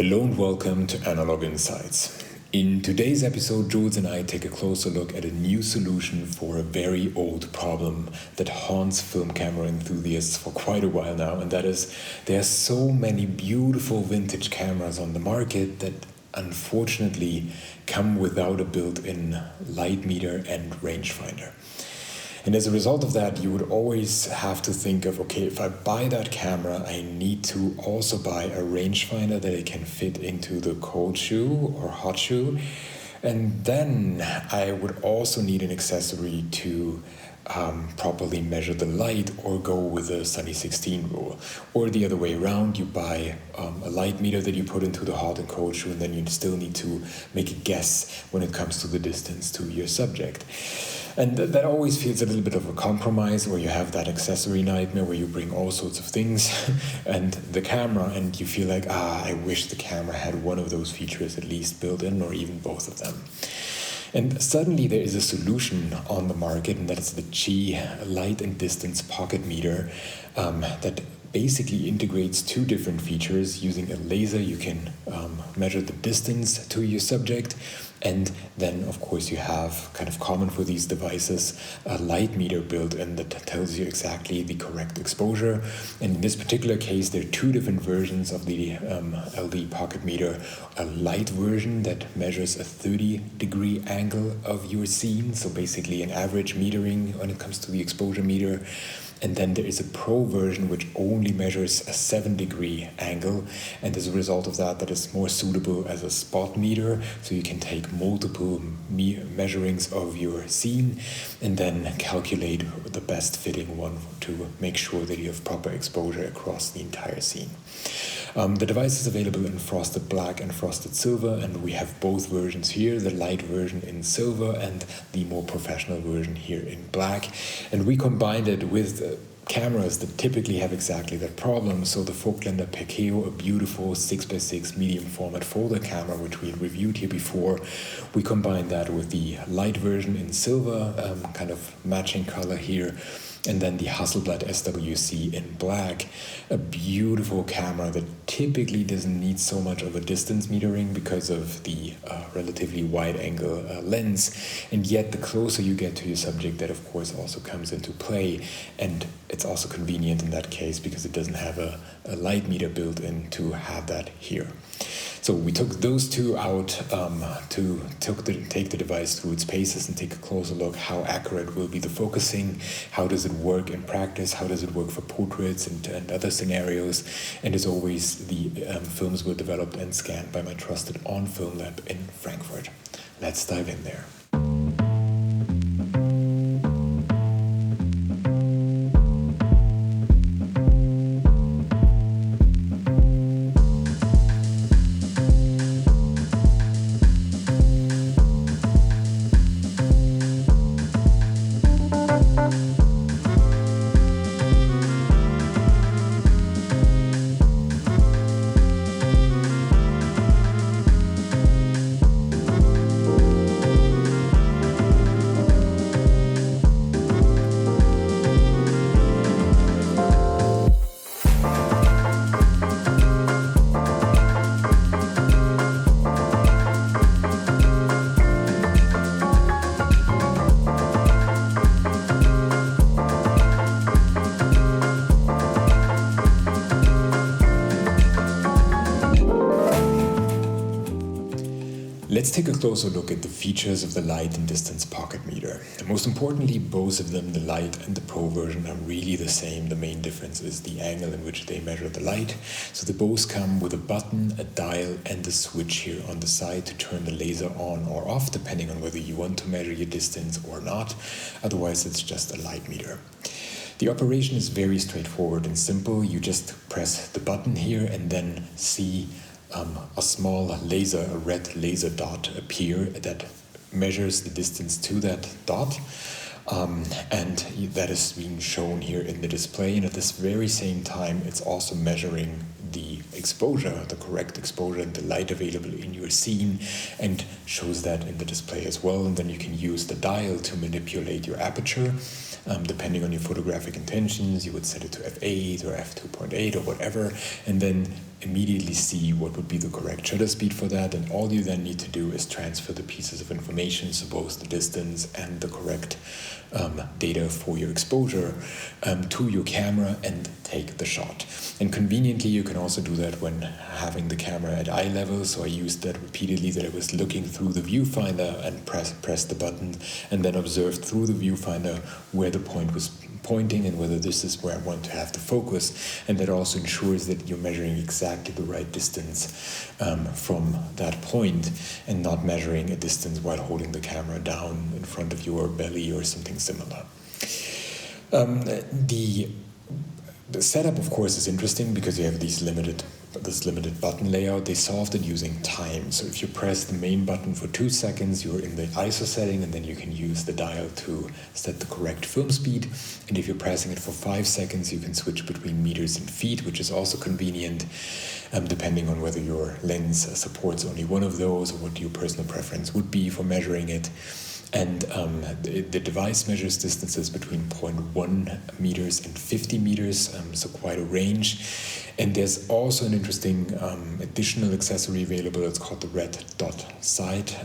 Hello and welcome to Analog Insights. In today's episode, Jules and I take a closer look at a new solution for a very old problem that haunts film camera enthusiasts for quite a while now, and that is there are so many beautiful vintage cameras on the market that unfortunately come without a built-in light meter and rangefinder. And as a result of that, you would always have to think of, okay, if I buy that camera, I need to also buy a rangefinder that it can fit into the cold shoe or hot shoe. And then I would also need an accessory to properly measure the light, or go with the Sunny 16 rule. Or the other way around, you buy a light meter that you put into the hot and cold shoe, and then you still need to make a guess when it comes to the distance to your subject. And that always feels a little bit of a compromise, where you have that accessory nightmare where you bring all sorts of things and the camera, and you feel like, I wish the camera had one of those features at least built in, or even both of them. And suddenly there is a solution on the market, and that is the Qi light and distance pocket meter that basically integrates two different features. Using a laser, you can measure the distance to your subject, and then of course you have, kind of common for these devices, a light meter built in that tells you exactly the correct exposure. And in this particular case, there are two different versions of the LD pocket meter. A light version that measures a 30-degree angle of your scene, so basically an average metering when it comes to the exposure meter. And then there is a pro version which only measures a 7-degree angle, and as a result of that, that is more suitable as a spot meter, so you can take multiple measurings of your scene and then calculate the best fitting one to make sure that you have proper exposure across the entire scene. The device is available in frosted black and frosted silver, and we have both versions here, the light version in silver and the more professional version here in black. And we combined it with cameras that typically have exactly that problem. So the Vogtländer Perkeo, a beautiful 6x6 medium format folder camera, which we had reviewed here before, we combined that with the light version in silver, kind of matching color here, and then the Hasselblad SWC in black, a beautiful camera that typically doesn't need so much of a distance metering because of the relatively wide angle lens, and yet the closer you get to your subject, that of course also comes into play, and it's also convenient in that case because it doesn't have a light meter built in to have that here. So we took those two out to take the device through its paces and take a closer look how accurate will be the focusing, how does it work in practice, how does it work for portraits and other scenarios. And as always, the films were developed and scanned by my trusted On Film Lab in Frankfurt. Let's dive in there. Let's take a closer look at the features of the light and distance pocket meter. And most importantly, both of them, the light and the pro version, are really the same. The main difference is the angle in which they measure the light. So they both come with a button, a dial, and a switch here on the side to turn the laser on or off, depending on whether you want to measure your distance or not. Otherwise, it's just a light meter. The operation is very straightforward and simple. You just press the button here and then see a small laser, a red laser dot appear that measures the distance to that dot, and that is being shown here in the display. And at this very same time, it's also measuring the exposure, the correct exposure and the light available in your scene, and shows that in the display as well. And then you can use the dial to manipulate your aperture. Depending on your photographic intentions, you would set it to f8 or f2.8 or whatever, and then immediately see what would be the correct shutter speed for that, and all you then need to do is transfer the pieces of information, so both the distance and the correct data for your exposure to your camera and take the shot. And conveniently you can also do that when having the camera at eye level, so I used that repeatedly, that I was looking through the viewfinder and press the button and then observed through the viewfinder where the point was pointing and whether this is where I want to have the focus, and that also ensures that you're measuring exactly the right distance from that point and not measuring a distance while holding the camera down in front of your belly or something similar. The setup, of course, is interesting because you have this limited button layout. They solved it using time. So if you press the main button for 2 seconds, you're in the ISO setting, and then you can use the dial to set the correct film speed. And if you're pressing it for 5 seconds, you can switch between meters and feet, which is also convenient, depending on whether your lens supports only one of those or what your personal preference would be for measuring it. And the device measures distances between 0.1 meters and 50 meters, so quite a range. And there's also an interesting additional accessory available. It's called the red dot sight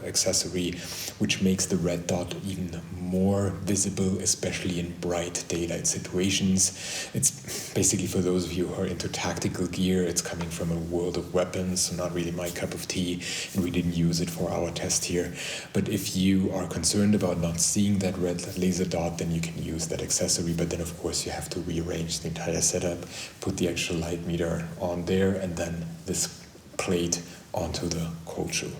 accessory, which makes the red dot even more visible, especially in bright daylight situations. It's basically, for those of you who are into tactical gear, it's coming from a world of weapons, so not really my cup of tea, and we didn't use it for our test here. But if you are concerned about not seeing that red laser dot, then you can use that accessory. But then, of course, you have to rearrange the entire setup, put the actual light meter on there, and then this plate onto the cold shoe.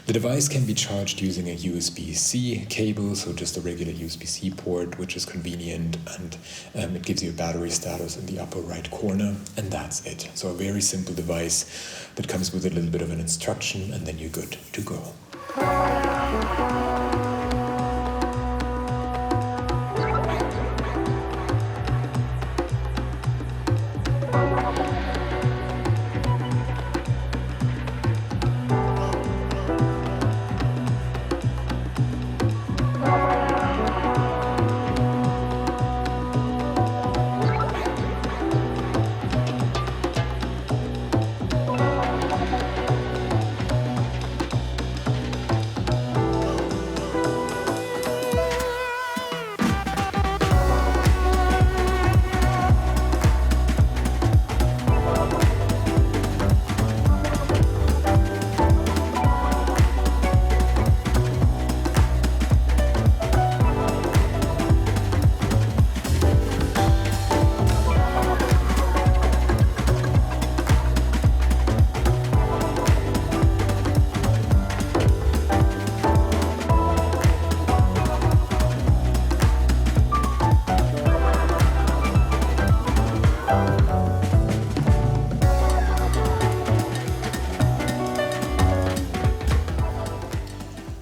The device can be charged using a USB-C cable, so just a regular USB-C port, which is convenient, and it gives you a battery status in the upper right corner, and that's it. So a very simple device that comes with a little bit of an instruction, and then you're good to go.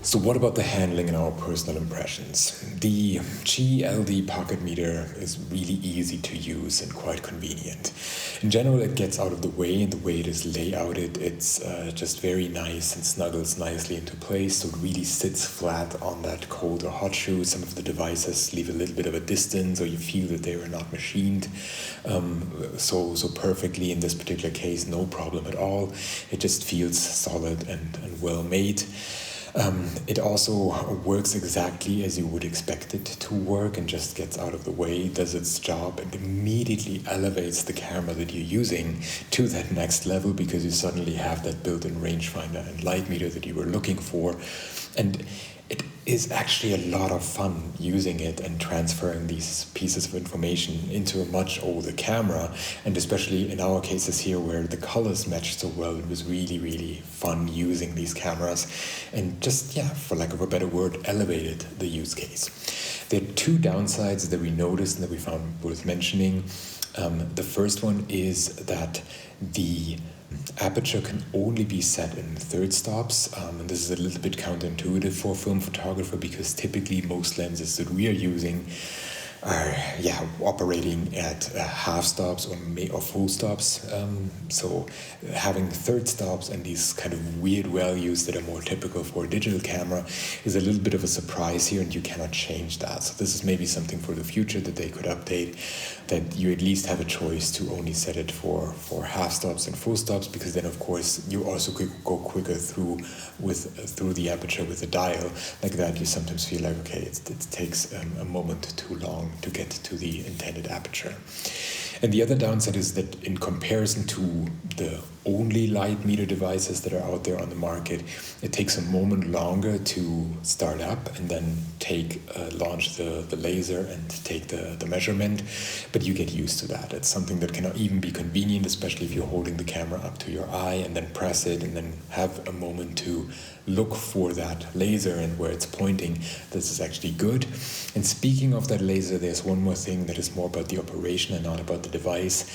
So what about the handling and our personal impressions? The GLD pocket meter is really easy to use and quite convenient. In general, it gets out of the way, and the way it is layouted, it's just very nice and snuggles nicely into place, so it really sits flat on that cold or hot shoe. Some of the devices leave a little bit of a distance, or you feel that they were not machined so perfectly. In this particular case, no problem at all. It just feels solid and well made. It also works exactly as you would expect it to work, and just gets out of the way, does its job, and immediately elevates the camera that you're using to that next level, because you suddenly have that built-in rangefinder and light meter that you were looking for. And it is actually a lot of fun using it and transferring these pieces of information into a much older camera, and especially in our cases here where the colors match so well, it was really, really fun using these cameras, and just, for lack of a better word, elevated the use case. There are two downsides that we noticed and that we found worth mentioning. The first one is that the aperture can only be set in third stops, and this is a little bit counterintuitive for a film photographer, because typically most lenses that we are using are operating at half stops or full stops. So having third stops and these kind of weird values that are more typical for a digital camera is a little bit of a surprise here, and you cannot change that. So this is maybe something for the future that they could update, that you at least have a choice to only set it for half stops and full stops, because then of course you also could go quicker through the aperture with the dial. Like that, you sometimes feel like, okay, it takes a moment too long to get to the intended aperture. And the other downside is that in comparison to the only light meter devices that are out there on the market, it takes a moment longer to start up and then launch the laser and take the measurement, but you get used to that. It's something that can even be convenient, especially if you're holding the camera up to your eye and then press it and then have a moment to look for that laser and where it's pointing. This is actually good. And speaking of that laser, there's one more thing that is more about the operation and not about the device.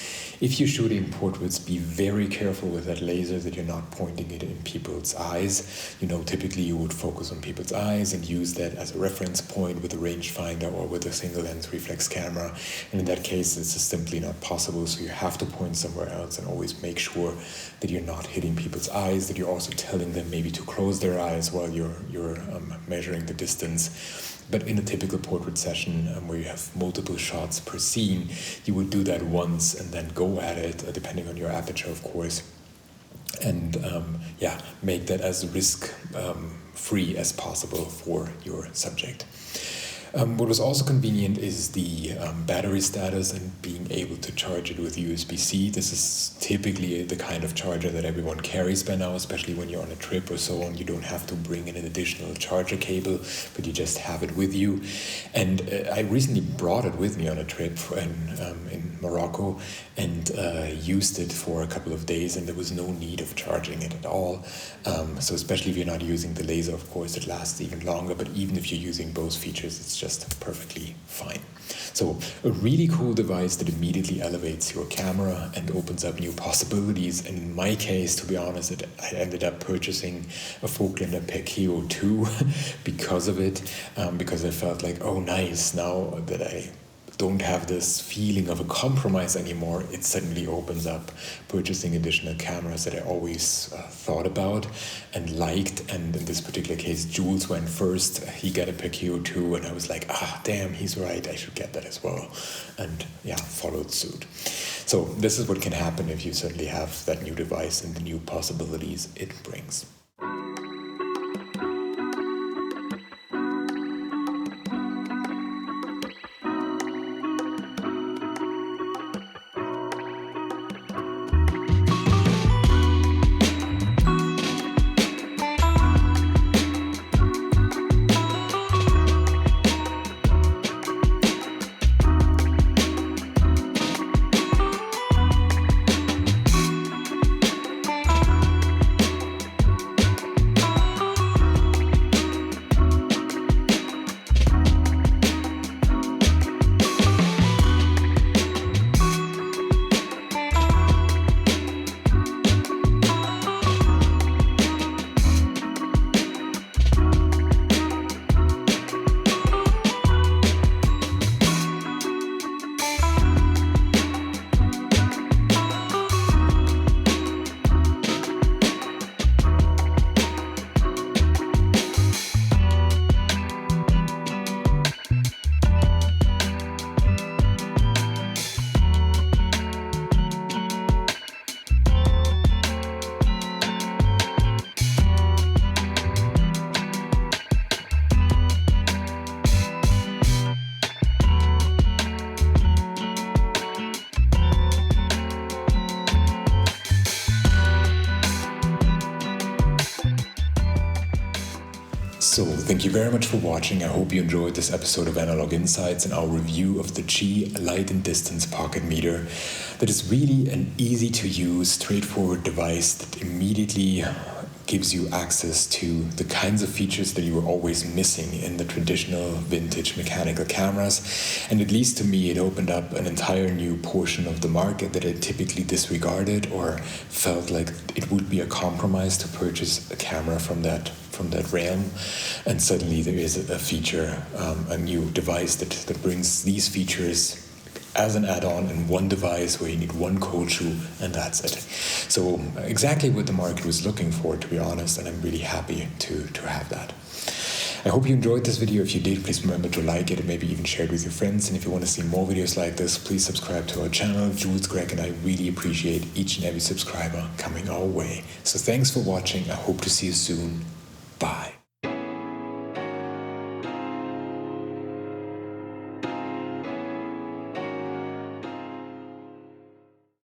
If you're shooting portraits, be very careful with that laser that you're not pointing it in people's eyes. Typically you would focus on people's eyes and use that as a reference point with a rangefinder or with a single lens reflex camera. And in that case, this is simply not possible. So you have to point somewhere else and always make sure that you're not hitting people's eyes, that you're also telling them maybe to close their eyes while you're measuring the distance. But in a typical portrait session where you have multiple shots per scene, you would do that once and then go at it, depending on your aperture, of course, and make that as risk-free as possible for your subject. What was also convenient is the battery status and being able to charge it with USB-C. This is typically the kind of charger that everyone carries by now, especially when you're on a trip or so on. You don't have to bring in an additional charger cable, but you just have it with you. And I recently brought it with me on a trip in Morocco and used it for a couple of days, and there was no need of charging it at all. So especially if you're not using the laser, of course, it lasts even longer, but even if you're using both features, it's just perfectly fine. So a really cool device that immediately elevates your camera and opens up new possibilities. And in my case, to be honest, I ended up purchasing a Vogtländer Perkeo 2 because of it, because I felt like, oh nice, now that I don't have this feeling of a compromise anymore, it suddenly opens up purchasing additional cameras that I always thought about and liked. And in this particular case, Jules went first. He got a Perkeo 2 and I was like, damn, he's right, I should get that as well. And followed suit. So this is what can happen if you suddenly have that new device and the new possibilities it brings. So thank you very much for watching. I hope you enjoyed this episode of Analog Insights and our review of the Qi Light and Distance Pocket Meter. That is really an easy to use, straightforward device that immediately gives you access to the kinds of features that you were always missing in the traditional vintage mechanical cameras. And at least to me, it opened up an entire new portion of the market that I typically disregarded or felt like it would be a compromise to purchase a camera from that from that realm, and suddenly there is a feature, a new device that brings these features as an add-on in one device where you need one cold shoe and that's it. So exactly what the market was looking for, to be honest, and I'm really happy to have that. I hope you enjoyed this video. If you did, please remember to like it and maybe even share it with your friends. And if you want to see more videos like this, please subscribe to our channel. Jules, Greg, and I really appreciate each and every subscriber coming our way. So thanks for watching. I hope to see you soon.